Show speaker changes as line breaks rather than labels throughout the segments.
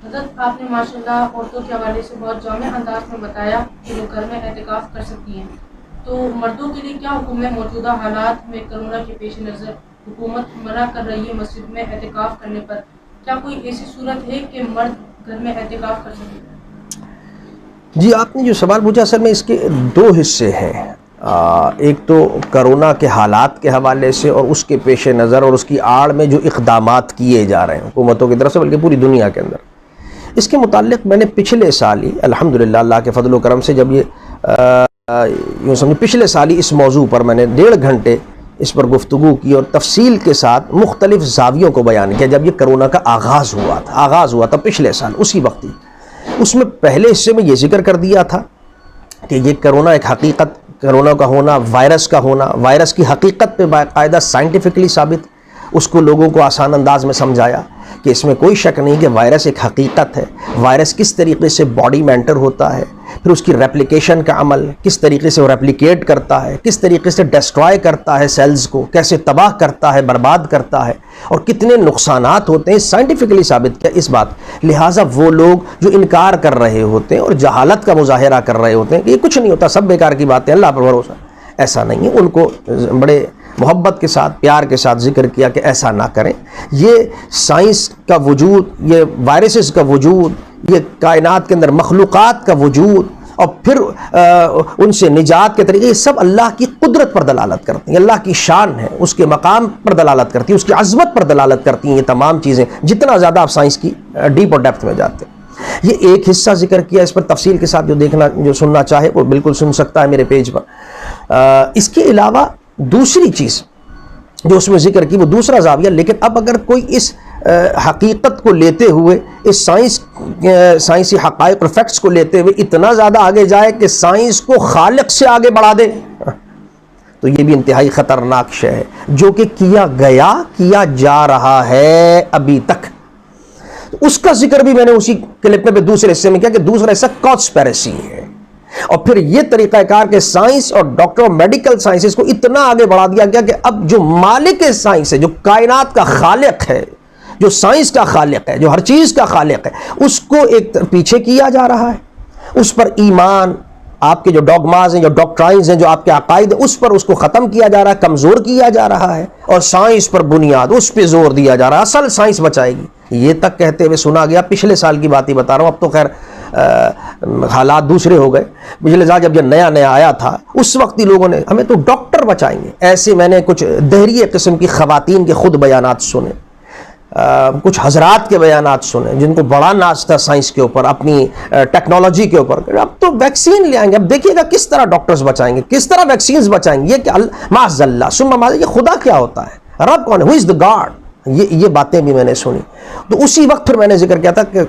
حضرت آپ نے ماشاءاللہ عورتوں کے حوالے سے بہت جامع انداز میں بتایا کہ وہ گھر میں اعتکاف کر سکتی ہیں، تو مردوں کے لیے کیا حکم ہے؟ موجودہ حالات میں کرونا کے پیش نظر حکومت منع کر رہی ہے مسجد میں اعتکاف کرنے پر، کیا کوئی ایسی صورت ہے کہ مرد گھر میں اعتکاف کر سکتے؟
جی آپ نے جو سوال پوچھا اصل میں اس کے دو حصے ہیں، ایک تو کرونا کے حالات کے حوالے سے اور اس کے پیش نظر اور اس کی آڑ میں جو اقدامات کیے جا رہے ہیں حکومتوں کی طرف سے بلکہ پوری دنیا کے اندر، اس کے متعلق میں نے پچھلے سال ہی الحمدللہ اللہ کے فضل و کرم سے جب یوں سمجھے پچھلے سال ہی اس موضوع پر میں نے 1.5 گھنٹے اس پر گفتگو کی اور تفصیل کے ساتھ مختلف زاویوں کو بیان کیا جب یہ کرونا کا آغاز ہوا تھا پچھلے سال اسی وقت ہی۔ اس میں پہلے حصے میں یہ ذکر کر دیا تھا کہ یہ کرونا ایک حقیقت، کرونا کا ہونا، وائرس کا ہونا، وائرس کی حقیقت پہ باقاعدہ سائنٹیفکلی ثابت، اس کو لوگوں کو آسان انداز میں سمجھایا کہ اس میں کوئی شک نہیں کہ وائرس ایک حقیقت ہے، وائرس کس طریقے سے باڈی میں انٹر ہوتا ہے، پھر اس کی ریپلیکیشن کا عمل کس طریقے سے وہ ریپلیکیٹ کرتا ہے، کس طریقے سے ڈسٹرائے کرتا ہے سیلز کو، کیسے تباہ کرتا ہے، برباد کرتا ہے، اور کتنے نقصانات ہوتے ہیں، سائنٹیفکلی ثابت کیا اس بات۔ لہٰذا وہ لوگ جو انکار کر رہے ہوتے ہیں اور جہالت کا مظاہرہ کر رہے ہوتے ہیں کہ یہ کچھ نہیں ہوتا، سب بیکار کی باتیں، اللہ پر بھروسہ، ایسا نہیں ہے۔ ان کو بڑے محبت کے ساتھ، پیار کے ساتھ ذکر کیا کہ ایسا نہ کریں، یہ سائنس کا وجود، یہ وائرسز کا وجود، یہ کائنات کے اندر مخلوقات کا وجود اور پھر ان سے نجات کے طریقے، یہ سب اللہ کی قدرت پر دلالت کرتی ہیں، اللہ کی شان ہے، اس کے مقام پر دلالت کرتی ہیں، اس کی عظمت پر دلالت کرتی ہیں یہ تمام چیزیں، جتنا زیادہ آپ سائنس کی ڈیپ اور ڈیپتھ میں جاتے ہیں۔ یہ ایک حصہ ذکر کیا، اس پر تفصیل کے ساتھ جو سننا چاہے وہ بالکل سن سکتا ہے میرے پیج پر۔ اس کے علاوہ دوسری چیز جو اس میں ذکر کی وہ دوسرا زاویہ، لیکن اب اگر کوئی اس حقیقت کو لیتے ہوئے، اس سائنسی حقائق اور فیکٹس کو لیتے ہوئے اتنا زیادہ آگے جائے کہ سائنس کو خالق سے آگے بڑھا دے، تو یہ بھی انتہائی خطرناک شے ہے، جو کہ کیا جا رہا ہے ابھی تک۔ اس کا ذکر بھی میں نے اسی کلپ میں دوسرے حصے میں کیا کہ دوسرا حصہ کانسپیریسی ہے، اور پھر یہ طریقہ کار کہ سائنس اور ڈاکٹر اور میڈیکل سائنسز کو اتنا آگے بڑھا دیا گیا کہ اب جو مالک سائنس ہے، جو کائنات کا خالق ہے، جو سائنس کا خالق ہے، جو ہر چیز کا خالق ہے، اس کو ایک پیچھے کیا جا رہا ہے، اس پر ایمان، آپ کے جو ڈوگماز ہیں، جو ڈاکٹرائنز ہیں، جو آپ کے عقائد ہیں، اس پر اس کو ختم کیا جا رہا ہے، کمزور کیا جا رہا ہے، اور سائنس پر بنیاد اس پہ زور دیا جا رہا ہے، اصل سائنس بچائے گی، یہ تک کہتے ہوئے سنا گیا۔ پچھلے سال کی بات ہی بتا رہا ہوں، اب تو خیر حالات دوسرے ہو گئے۔ پچھلے سال جب یہ نیا آیا تھا اس وقت ہی لوگوں نے ہمیں تو ڈاکٹر بچائیں گے، ایسے میں نے کچھ دہریے قسم کی خواتین کے خود بیانات سنے، کچھ حضرات کے بیانات سنے جن کو بڑا ناز تھا سائنس کے اوپر، اپنی ٹیکنالوجی کے اوپر۔ اب تو ویکسین لے آئیں گے، اب دیکھیے گا کس طرح ڈاکٹرز بچائیں گے، کس طرح ویکسینز بچائیں گے، یہ کہ معاذ اللہ ثم معاذ، یہ خدا کیا ہوتا ہے، رب کون ہے، ہو از دا گاڈ، یہ باتیں بھی میں نے سنی۔ تو اسی وقت پھر میں نے ذکر کیا تھا کہ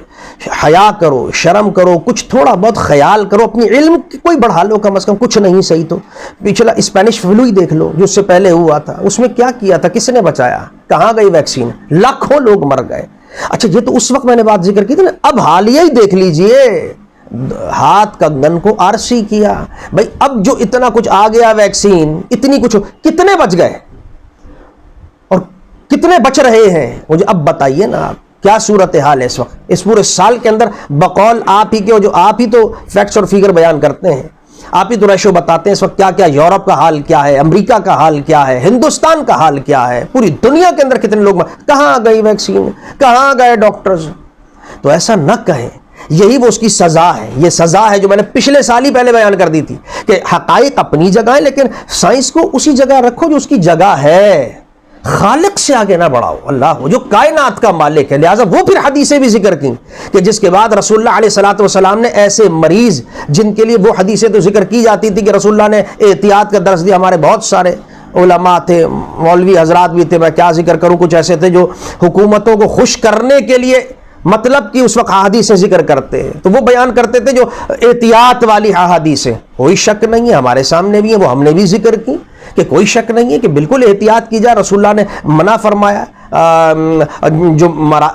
حیا کرو، شرم کرو، کچھ تھوڑا بہت خیال کرو، اپنی علم کی کوئی بڑھا لو، کم از کم کچھ نہیں صحیح تو پچھلا اسپینش فلو ہی دیکھ لو جو اس سے پہلے ہوا تھا، اس میں کیا کیا تھا، کس نے بچایا، کہاں گئی ویکسین، لاکھوں لوگ مر گئے۔ اچھا یہ تو اس وقت میں نے بات ذکر کی تھی نا، اب حالیہ ہی دیکھ لیجئے، ہاتھ کا گن کو آرسی کیا بھائی، اب جو اتنا کچھ آ گیا ویکسین، اتنی کچھ، کتنے بچ گئے اور کتنے بچ رہے ہیں، مجھے اب بتائیے نا آپ کیا صورتحال ہے اس وقت، اس پورے سال کے اندر بقول آپ ہی کے، جو آپ ہی تو فیکٹس اور فیگر بیان کرتے ہیں، آپ ہی تو ریشو بتاتے ہیں اس وقت کیا کیا، یورپ کا حال کیا ہے، امریکہ کا حال کیا ہے، ہندوستان کا حال کیا ہے، پوری دنیا کے اندر کتنے لوگ، کہاں گئی ویکسین، کہاں گئے ڈاکٹرز۔ تو ایسا نہ کہیں، یہی وہ اس کی سزا ہے، یہ سزا ہے جو میں نے پچھلے سال ہی پہلے بیان کر دی تھی کہ حقائق اپنی جگہ ہیں، لیکن سائنس کو اسی جگہ رکھو جو اس کی جگہ ہے، خالق سے آگے نہ بڑھاؤ، اللہ جو کائنات کا مالک ہے۔ لہٰذا وہ پھر حدیثیں بھی ذکر کی کہ جس کے بعد رسول اللہ علیہ الصلوۃ والسلام نے ایسے مریض جن کے لیے وہ حدیثیں تو ذکر کی جاتی تھی کہ رسول اللہ نے احتیاط کا درس دیا، ہمارے بہت سارے علماء تھے، مولوی حضرات بھی تھے، میں کیا ذکر کروں، کچھ ایسے تھے جو حکومتوں کو خوش کرنے کے لیے مطلب کہ اس وقت احادیثیں ذکر کرتے ہیں، تو وہ بیان کرتے تھے جو احتیاط والی احادیثیں، کوئی شک نہیں ہے ہمارے سامنے بھی ہیں، وہ ہم نے بھی ذکر کی کہ کوئی شک نہیں ہے کہ بالکل احتیاط کی جائے، رسول اللہ نے منع فرمایا جو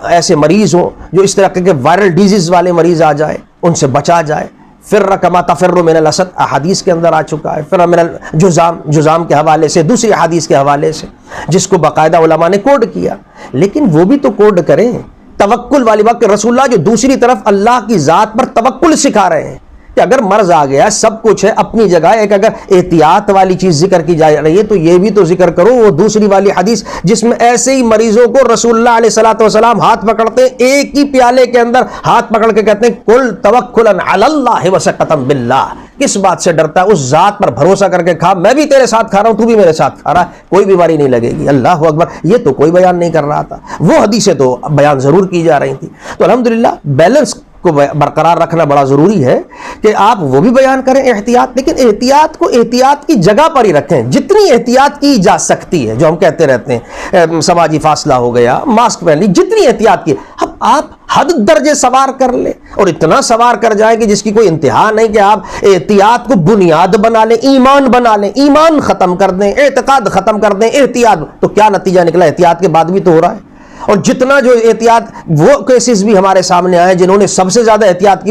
ایسے مریض ہوں، جو اس طرح کے وائرل ڈیزیز والے مریض آ جائے ان سے بچا جائے، فر کما تفر من الاسد احادیث کے اندر آ چکا ہے، فر من الجزام کے حوالے سے، دوسری احادیث کے حوالے سے، جس کو باقاعدہ علماء نے کوڈ کیا۔ لیکن وہ بھی تو کوڈ کریں توکل والی بات کہ رسول اللہ جو دوسری طرف اللہ کی ذات پر توکل سکھا رہے ہیں کہ اگر مرض آ گیا سب کچھ ہے اپنی جگہ، ایک اگر احتیاط والی چیز ذکر کی جا رہی ہے تو یہ بھی تو ذکر کرو وہ دوسری والی حدیث جس میں ایسے ہی مریضوں کو رسول اللہ علیہ الصلوۃ والسلام ہاتھ پکڑتے ہیں، ایک ہی پیالے کے اندر ہاتھ پکڑ کے کہتے ہیں کل توکلا علی اللہ وثقۃ باللہ، کس بات سے ڈرتا ہے؟ اس ذات پر بھروسہ کر کے کھا، میں بھی تیرے ساتھ کھا رہا ہوں تو بھی میرے ساتھ کھا رہا ہے، کوئی بیماری نہیں لگے گی۔ اللہ اکبر، یہ تو کوئی بیان نہیں کر رہا تھا، وہ حدیثیں تو بیان ضرور کی جا رہی تھی۔ تو الحمدللہ بیلنس کو برقرار رکھنا بڑا ضروری ہے کہ آپ وہ بھی بیان کریں احتیاط، لیکن احتیاط کو احتیاط کی جگہ پر ہی رکھیں، جتنی احتیاط کی جا سکتی ہے، جو ہم کہتے رہتے ہیں سماجی فاصلہ ہو گیا، ماسک پہن لی، جتنی احتیاط کی، اب آپ حد درجے سوار کر لیں اور اتنا سوار کر جائیں کہ جس کی کوئی انتہا نہیں، کہ آپ احتیاط کو بنیاد بنا لیں، ایمان بنا لیں، ایمان ختم کر دیں، اعتقاد ختم کر دیں احتیاط، تو کیا نتیجہ نکلا؟ احتیاط کے بعد بھی تو ہو رہا ہے۔ اور جتنا جو احتیاط، وہ کیسز بھی ہمارے سامنے آئے جنہوں نے سب سے زیادہ احتیاط کی،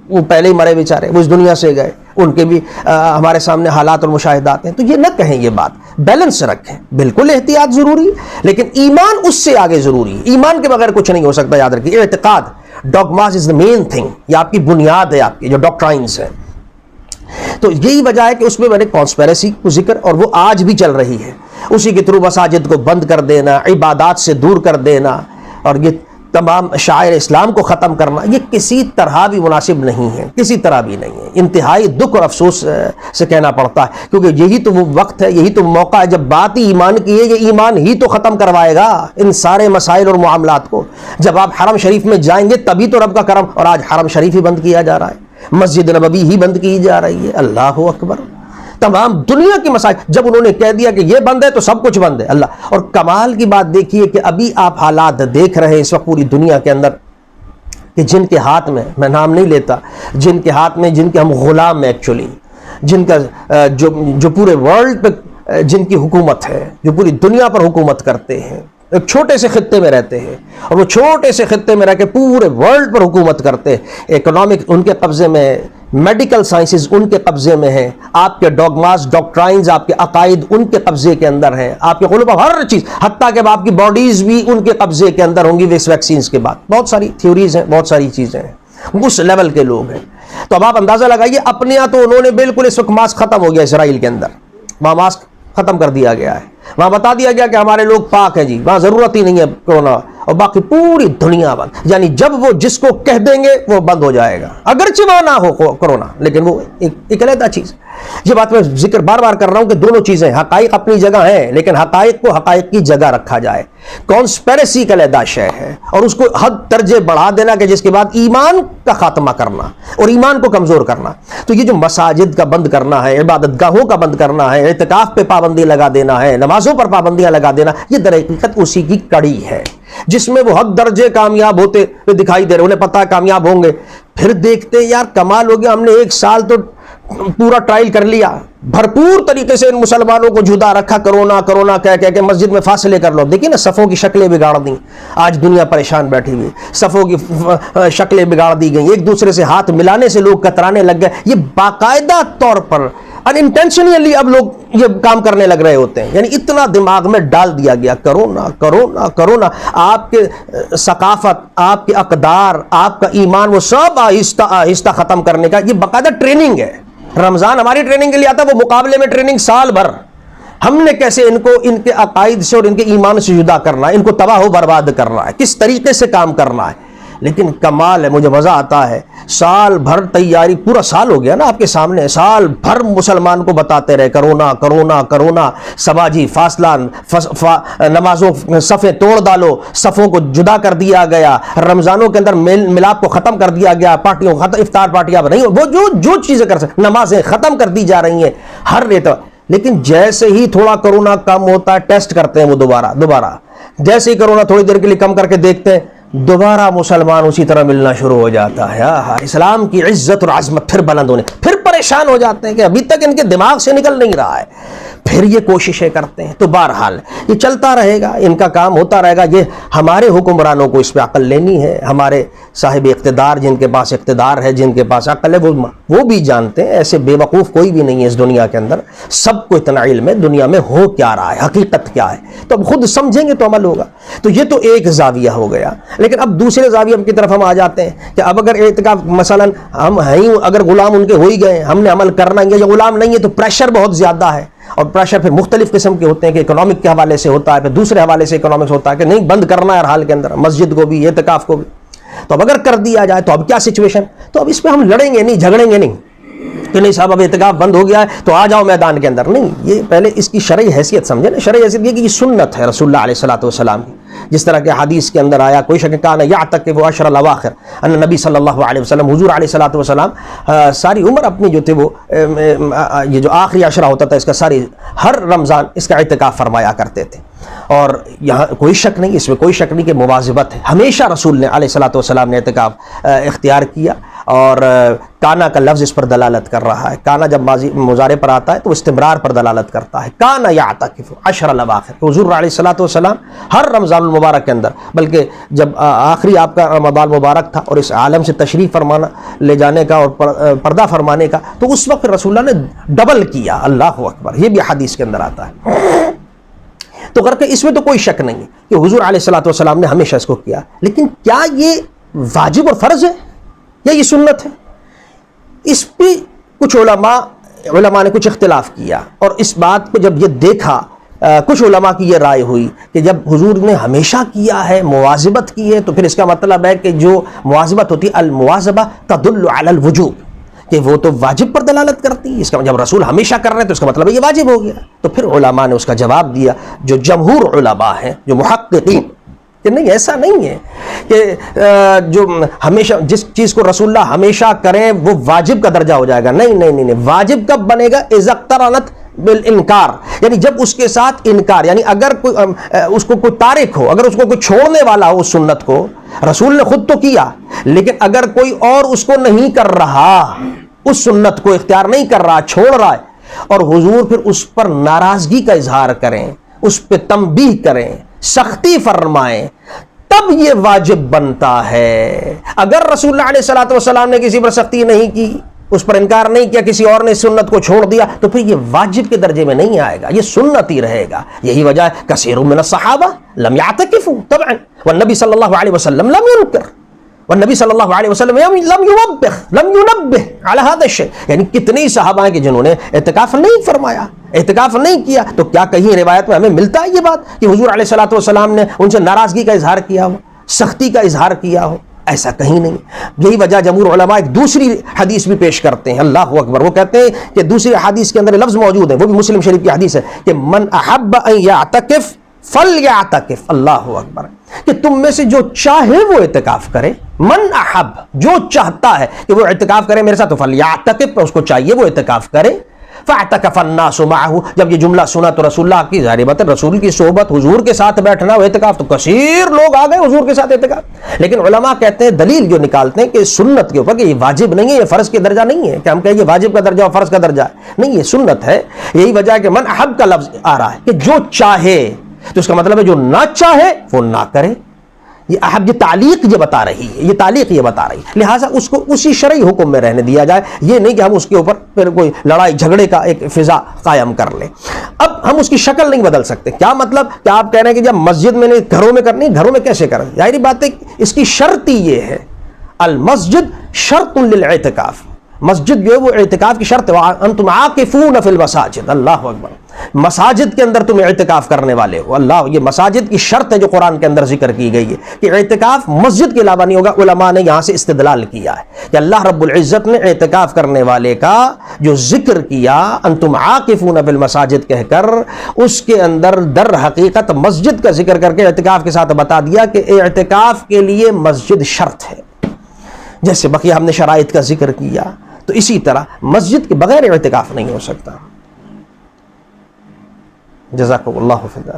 وہ پہلے ہی مرے بیچارے، وہ اس دنیا سے گئے، ان کے بھی ہمارے سامنے حالات اور مشاہدات ہیں۔ تو یہ نہ کہیں، یہ بات بیلنس رکھیں، بالکل احتیاط ضروری ہے لیکن ایمان اس سے آگے ضروری ہے، ایمان کے بغیر کچھ نہیں ہو سکتا، یاد رکھیے۔ اعتقاد، ڈوگماز از the مین تھنگ، یہ آپ کی بنیاد ہے، آپ کی جو ڈاکٹرائنز ہیں۔ تو یہی وجہ ہے کہ اس میں نے کانسپیریسی کو ذکر، اور وہ آج بھی چل رہی ہے، اسی کے تھرو مساجد کو بند کر دینا، عبادات سے دور کر دینا، اور یہ تمام شاعر اسلام کو ختم کرنا، یہ کسی طرح بھی مناسب نہیں ہے، کسی طرح بھی نہیں ہے۔ انتہائی دکھ اور افسوس سے کہنا پڑتا ہے، کیونکہ یہی تو وہ وقت ہے، یہی تو موقع ہے جب بات ہی ایمان کی ہے، یہ ایمان ہی تو ختم کروائے گا ان سارے مسائل اور معاملات کو۔ جب آپ حرم شریف میں جائیں گے تبھی تو رب کا کرم، اور آج حرم شریف ہی بند کیا جا رہا ہے، مسجد نبوی ہی بند کی جا رہی ہے۔ اللہ اکبر، تمام دنیا کی مساجد، جب انہوں نے کہہ دیا کہ یہ بند ہے تو سب کچھ بند ہے۔ اللہ، اور کمال کی بات دیکھیے کہ ابھی آپ حالات دیکھ رہے ہیں اس وقت پوری دنیا کے اندر کہ جن کے ہاتھ میں، میں نام نہیں لیتا، جن کے ہاتھ میں، جن کے ہم غلام ہیں ایکچولی، جن کا جو پورے ورلڈ پہ جن کی حکومت ہے، جو پوری دنیا پر حکومت کرتے ہیں، ایک چھوٹے سے خطے میں رہتے ہیں اور وہ چھوٹے سے خطے میں رہ کے پورے ورلڈ پر حکومت کرتے ہیں، اکنامک ان کے قبضے میں، میڈیکل سائنسز ان کے قبضے میں ہیں، آپ کے ڈوگماز، ڈاکٹرائنز، آپ کے عقائد ان کے قبضے کے اندر ہیں، آپ کے قلوب، ہر چیز، حتیٰ کہ آپ کی باڈیز بھی ان کے قبضے کے اندر ہوں گی اس ویکسینز کے بعد۔ بہت ساری تھیوریز ہیں، بہت ساری چیزیں ہیں، اس لیول کے لوگ ہیں۔ تو اب آپ اندازہ لگائیے، اپنے یہاں تو انہوں نے بالکل اس وقت ماسک ختم ہو گیا، اسرائیل کے اندر وہاں ماسک ختم کر دیا گیا ہے، وہاں بتا دیا گیا کہ ہمارے لوگ پاک ہیں جی، وہاں ضرورت ہی نہیں ہے کورونا، اور باقی پوری دنیا بند۔ یعنی جب وہ جس کو کہہ دیں گے وہ بند ہو جائے گا، اگرچہ وہاں نہ ہو کورونا، لیکن وہ ایک علیحدہ چیز۔ یہ بات میں ذکر بار بار کر رہا ہوں کہ دونوں چیزیں، حقائق اپنی جگہ ہیں لیکن حقائق کو حقائق کی جگہ رکھا جائے۔ کانسپیریسی کا علیحدہ شے ہے، اور اس کو حد درجے بڑھا دینا کہ جس کے بعد ایمان کا خاتمہ کرنا اور ایمان کو کمزور کرنا۔ تو یہ جو مساجد کا بند کرنا ہے، عبادت گاہوں کا بند کرنا ہے، اعتکاف پہ پابندی لگا دینا ہے، نمازوں پر پابندیاں لگا دینا، یہ در حقیقت اسی کی کڑی ہے جس میں وہ حد درجے کامیاب ہوتے دکھائی دے رہے، انہیں پتہ ہے کامیاب ہوں گے، پھر دیکھتے ہیں یار کمال ہو گیا، ہم نے ایک سال تو پورا ٹرائل کر لیا، بھرپور طریقے سے ان مسلمانوں کو جدا رکھا، کرونا کرونا کہہ کے مسجد میں فاصلے کر لو، دیکھیں نا صفوں کی شکلیں بگاڑ دیں، آج دنیا پریشان بیٹھی ہوئی، صفوں کی شکلیں بگاڑ دی گئیں، ایک دوسرے سے ہاتھ ملانے سے لوگ کترانے لگ گئے۔ یہ باقاعدہ طور پر انٹینشنلی اب لوگ یہ کام کرنے لگ رہے ہوتے ہیں، یعنی اتنا دماغ میں ڈال دیا گیا کرونا کرونا کرونا، آپ کے ثقافت، آپ کے اقدار، آپ کا ایمان، وہ سب آہستہ آہستہ ختم کرنے کا یہ باقاعدہ ٹریننگ ہے۔ رمضان ہماری ٹریننگ کے لیے آتا ہے، وہ مقابلے میں ٹریننگ سال بھر، ہم نے کیسے ان کو ان کے عقائد سے اور ان کے ایمان سے جدا کرنا ہے، ان کو تباہ و برباد کرنا ہے، کس طریقے سے کام کرنا ہے۔ لیکن کمال ہے، مجھے مزہ آتا ہے، سال بھر تیاری، پورا سال ہو گیا نا آپ کے سامنے، سال بھر مسلمان کو بتاتے رہے کرونا کرونا کرونا، سماجی فاصلہ، نمازوں صفیں توڑ ڈالو، صفوں کو جدا کر دیا گیا، رمضانوں کے اندر میل ملاپ کو ختم کر دیا گیا، پارٹیوں افطار پارٹیاں نہیں، وہ جو چیزیں کر سکتے، نمازیں ختم کر دی جا رہی ہیں ہر ریت۔ لیکن جیسے ہی تھوڑا کرونا کم ہوتا ہے، ٹیسٹ کرتے ہیں وہ دوبارہ، جیسے ہی کرونا تھوڑی دیر کے لیے کم کر کے دیکھتے ہیں، دوبارہ مسلمان اسی طرح ملنا شروع ہو جاتا ہے۔ اسلام کی عزت اور عظمت پھر بلند ہونے، پھر پریشان ہو جاتے ہیں کہ ابھی تک ان کے دماغ سے نکل نہیں رہا ہے، پھر یہ کوششیں کرتے ہیں. تو بہرحال یہ چلتا رہے گا، ان کا کام ہوتا رہے گا. یہ ہمارے حکمرانوں کو اس پہ عقل لینی ہے. ہمارے صاحب اقتدار، جن کے پاس اقتدار ہے، جن کے پاس عقل ہے، وہ بھی جانتے ہیں ایسے بے وقوف کوئی بھی نہیں ہے اس دنیا کے اندر. سب کو اتنا علم ہے دنیا میں ہو کیا رہا ہے، حقیقت کیا ہے. تو اب خود سمجھیں گے تو عمل ہوگا. تو یہ تو ایک زاویہ ہو گیا. لیکن اب دوسرے زاویہ کی طرف ہم آ جاتے ہیں کہ اب اگر اعتکاف مثلا ہم ہیں، اگر غلام ان کے ہو ہی گئے، ہم نے عمل کرنا ہے، یا غلام نہیں ہے تو پریشر بہت زیادہ ہے. اور پریشر پھر مختلف قسم کے ہوتے ہیں کہ اکنامک کے حوالے سے ہوتا ہے، پھر دوسرے حوالے سے اکنامکس ہوتا ہے کہ نہیں بند کرنا ہے ہر حال کے اندر مسجد کو بھی، اعتکاف کو بھی. تو اب اگر کر دیا جائے تو اب کیا سچویشن؟ تو اب اس پہ ہم لڑیں گے نہیں، جھگڑیں گے نہیں کہ نہیں صاحب اب اعتکاف بند ہو گیا ہے تو آ جاؤ میدان کے اندر. نہیں، یہ پہلے اس کی شرعی حیثیت سمجھے نا. شرعی حیثیت یہ کہ یہ سنت ہے رسول اللہ علیہ الصلوۃ والسلام کی. جس طرح کہ حدیث کے اندر آیا کوئی شک کان یعتکف عشر الاواخر، ان نبی صلی اللہ علیہ وسلم، حضور علیہ الصلوۃ والسلام ساری عمر اپنی جو تھے وہ یہ جو آخری عشرہ ہوتا تھا اس کا ساری ہر رمضان اس کا اعتکاف فرمایا کرتے تھے. اور یہاں کوئی شک نہیں، اس میں کوئی شک نہیں کہ مواظبت ہے. ہمیشہ رسول نے علیہ الصلوۃ والسلام نے اعتکاف اختیار کیا. اور کانا کا لفظ اس پر دلالت کر رہا ہے. کانا جب مضارع پر آتا ہے تو استمرار پر دلالت کرتا ہے. کانا یعتکف عشر الاواخر، حضور علیہ الصلوۃ والسلام ہر رمضان المبارک کے اندر، بلکہ جب آخری آپ کا رمضان مبارک تھا اور اس عالم سے تشریف فرمانا لے جانے کا اور پردہ فرمانے کا، تو اس وقت رسول اللہ نے ڈبل کیا. اللہ اکبر، یہ بھی حدیث کے اندر آتا ہے. تو کر کے اس میں تو کوئی شک نہیں ہے کہ حضور علیہ الصلوۃ والسلام نے ہمیشہ اس کو کیا. لیکن کیا یہ واجب اور فرض ہے یا یہ سنت ہے؟ اس پہ کچھ علماء نے کچھ اختلاف کیا. اور اس بات کو جب یہ دیکھا، کچھ علماء کی یہ رائے ہوئی کہ جب حضور نے ہمیشہ کیا ہے، مواظبت کی ہے، تو پھر اس کا مطلب ہے کہ جو مواظبت ہوتی ہے المواظبہ تدل علی الوجوب، کہ وہ تو واجب پر دلالت کرتی ہے. اس کا جب رسول ہمیشہ کر رہے ہیں تو اس کا مطلب ہے یہ واجب ہو گیا. تو پھر علماء نے اس کا جواب دیا، جو جمہور علماء ہیں، جو محققین، کہ نہیں ایسا نہیں ہے کہ جو ہمیشہ جس چیز کو رسول اللہ ہمیشہ کریں وہ واجب کا درجہ ہو جائے گا. نہیں نہیں نہیں نہیں، واجب کب بنے گا؟ اذا اقترنت بالانکار، یعنی جب اس کے ساتھ انکار، یعنی اگر کوئی اس کو کوئی تارک ہو، اگر اس کو کوئی چھوڑنے والا ہو اس سنت کو، رسول نے خود تو کیا، لیکن اگر کوئی اور اس کو نہیں کر رہا، اس سنت کو اختیار نہیں کر رہا، چھوڑ رہا ہے، اور حضور پھر اس پر ناراضگی کا اظہار کریں، اس پہ تنبیہ کریں، سختی فرمائیں، تب یہ واجب بنتا ہے. اگر رسول اللہ علیہ الصلوۃ والسلام نے کسی پر سختی نہیں کی، اس پر انکار نہیں کیا، کسی اور نے سنت کو چھوڑ دیا، تو پھر یہ واجب کے درجے میں نہیں آئے گا، یہ سنت ہی رہے گا. یہی وجہ ہے کثیر من الصحابہ لم يعتکفوا طبعا والنبی صلی اللہ علیہ وسلم لم ينکر، والنبی صلی اللہ علیہ وسلم لم ينبه على هذا الشيء. یعنی کتنے صحابہ ہیں کہ جنہوں نے اعتکاف نہیں فرمایا، اعتکاف نہیں کیا. تو کیا کہیں روایت میں ہمیں ملتا ہے یہ بات کہ حضور علیہ الصلوۃ والسلام نے ان سے ناراضگی کا اظہار کیا ہو، سختی کا اظہار کیا ہو؟ ایسا کہیں نہیں. یہی وجہ جمہور علماء ایک دوسری حدیث بھی پیش کرتے ہیں. اللہ اکبر، وہ کہتے ہیں کہ دوسری حدیث کے اندر لفظ موجود ہے، وہ بھی مسلم شریف کی حدیث ہے کہ من احب ان یعتکف فلیعتکف. اللہ اکبر، کہ تم میں سے جو چاہے وہ اعتکاف کرے. من احب، جو چاہتا ہے کہ وہ اعتکاف کرے میرے ساتھ، تو فلیعتکف، اس کو چاہیے وہ اعتکاف کرے. فاعتکف الناس معه، جب یہ جملہ سنا تو رسول اللہ کی ظاہر بات ہے، رسول کی صحبت، حضور کے ساتھ بیٹھنا، وہ اعتکاف، تو کثیر لوگ آ گئے حضور کے ساتھ اعتکاف. لیکن علماء کہتے ہیں، دلیل جو نکالتے ہیں کہ سنت کے اوپر، کہ یہ واجب نہیں ہے، یہ فرض کے درجہ نہیں ہے کہ ہم کہیں یہ واجب کا درجہ اور فرض کا درجہ ہے، نہیں، یہ سنت ہے. یہی وجہ ہے کہ من احب کا لفظ آ رہا ہے کہ جو چاہے، تو اس کا مطلب ہے جو نہ چاہے وہ نہ کرے. یہ احب، یہ تعلیق یہ بتا رہی ہے، یہ تعلیق یہ بتا رہی ہے. لہٰذا اس کو اسی شرعی حکم میں رہنے دیا جائے، یہ نہیں کہ ہم اس کے اوپر پھر کوئی لڑائی جھگڑے کا ایک فضا قائم کر لیں. اب ہم اس کی شکل نہیں بدل سکتے. کیا مطلب کہ آپ کہہ رہے ہیں کہ جب مسجد میں نہیں، گھروں میں کرنی، گھروں میں کیسے کریں؟ ظاہری بات ہے اس کی شرط ہی یہ ہے، المسجد شرط للاعتکاف، مسجد جو ہے وہ اعتکاف کی شرط ہے. انتم عاکفون فی المساجد، اللہ اکبر، مساجد کے اندر تم اعتکاف کرنے والے ہو. اللہ، یہ مساجد کی شرط ہے جو قرآن کے اندر ذکر کی گئی ہے کہ اعتکاف مسجد کے علاوہ نہیں ہوگا. علماء نے یہاں سے استدلال کیا ہے کہ اللہ رب العزت نے اعتکاف کرنے والے کا جو ذکر کیا، انتم عاکفون فی المساجد کہہ کر، اس کے اندر در حقیقت مسجد کا ذکر کر کے اعتکاف کے ساتھ بتا دیا کہ اعتکاف کے لیے مسجد شرط ہے. جیسے بقیہ ہم نے شرائط کا ذکر کیا، تو اسی طرح مسجد کے بغیر اعتکاف نہیں ہو سکتا. جزاکم اللہ خیرا.